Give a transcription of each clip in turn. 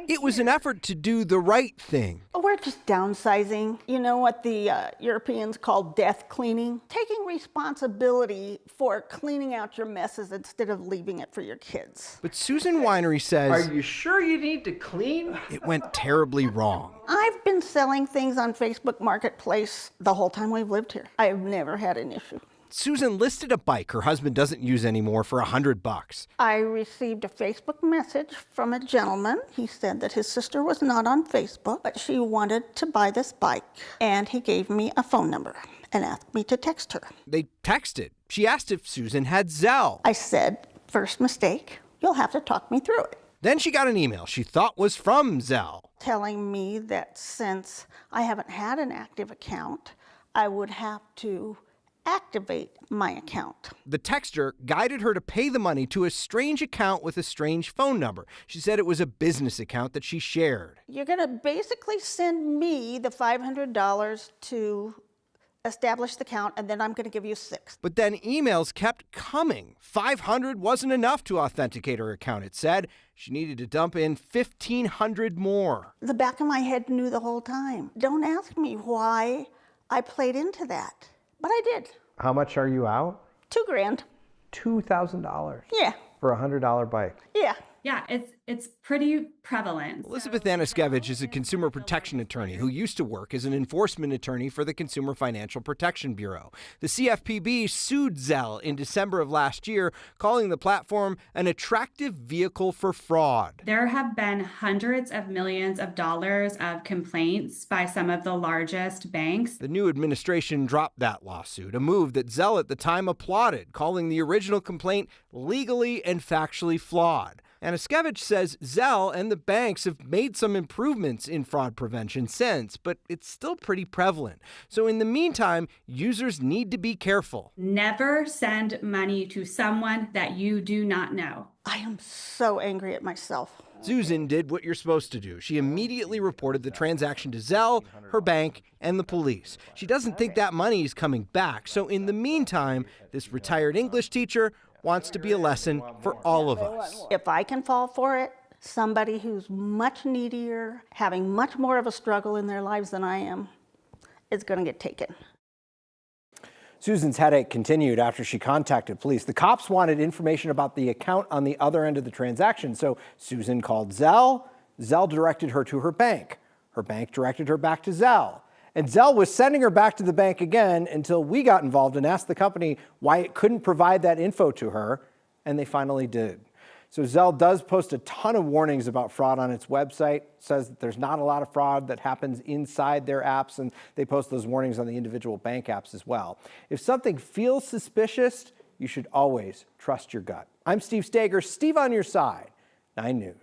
It was an effort to do the right thing. We're just downsizing. You know what the Europeans call death cleaning? Taking responsibility for cleaning out your messes instead of leaving it for your kids. But Susan Winery says, Are you sure you need to clean? it went terribly wrong. I've been selling things on Facebook Marketplace the whole time we've lived here. I have never had an issue. Susan listed a bike her husband doesn't use anymore for $100. I received a Facebook message from a gentleman. He said that his sister was not on Facebook, but she wanted to buy this bike. And he gave me a phone number and asked me to text her. They texted. She asked if Susan had Zelle. I said, first mistake, you'll have to talk me through it. Then she got an email she thought was from Zelle, telling me that since I haven't had an active account, I would have to activate my account. The texter guided her to pay the money to a strange account with a strange phone number. She said it was a business account that she shared. You're going to basically send me the $500 to establish the account, and then I'm going to give you $600. But then emails kept coming. $500 wasn't enough to authenticate her account, it said. She needed to dump in $1,500 more. The back of my head knew the whole time. Don't ask me why I played into that, but I did. How much are you out? $2,000. $2,000. Yeah. For a $100 bike. Yeah. Yeah, it's pretty prevalent. Elizabeth Aniskevich is a consumer protection attorney who used to work as an enforcement attorney for the Consumer Financial Protection Bureau. The CFPB sued Zelle in December of last year, calling the platform an attractive vehicle for fraud. There have been hundreds of millions of dollars of complaints by some of the largest banks. The new administration dropped that lawsuit, a move that Zelle at the time applauded, calling the original complaint legally and factually flawed. Aniskevich says Zelle and the banks have made some improvements in fraud prevention since, but it's still pretty prevalent. So in the meantime, users need to be careful. Never send money to someone that you do not know. I am so angry at myself. Susan did what you're supposed to do. She immediately reported the transaction to Zelle, her bank, and the police. She doesn't think that money is coming back. So in the meantime, this retired English teacher wants to be a lesson for all of us. If I can fall for it, somebody who's much needier, having much more of a struggle in their lives than I am, is going to get taken. Susan's headache continued after she contacted police. The cops wanted information about the account on the other end of the transaction, so Susan called Zelle. Zelle directed her to her bank. Her bank directed her back to Zelle. And Zelle was sending her back to the bank again until we got involved and asked the company why it couldn't provide that info to her, and they finally did. So Zelle does post a ton of warnings about fraud on its website, says that there's not a lot of fraud that happens inside their apps, and they post those warnings on the individual bank apps as well. If something feels suspicious, you should always trust your gut. I'm Steve Stager, Steve on your side, 9 News.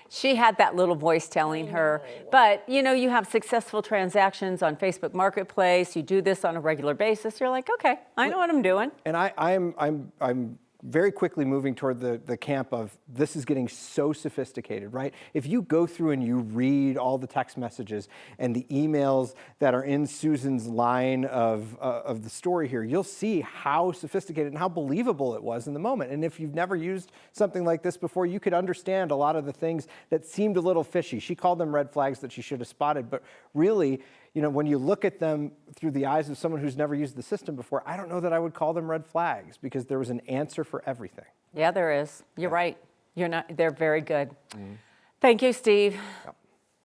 She had that little voice telling her, but you know, you have successful transactions on Facebook Marketplace, you do this on a regular basis, you're like, okay, I know what I'm doing. And I'm very quickly moving toward the camp of this is getting so sophisticated, right? If you go through and you read all the text messages and the emails that are in Susan's line of the story here, you'll see how sophisticated and how believable it was in the moment. And if you've never used something like this before, you could understand a lot of the things that seemed a little fishy. She called them red flags that she should have spotted, but really, you know, when you look at them through the eyes of someone who's never used the system before, I don't know that I would call them red flags because there was an answer for everything. Yeah, there is. You're right. They're very good. Thank you, Steve. Yep.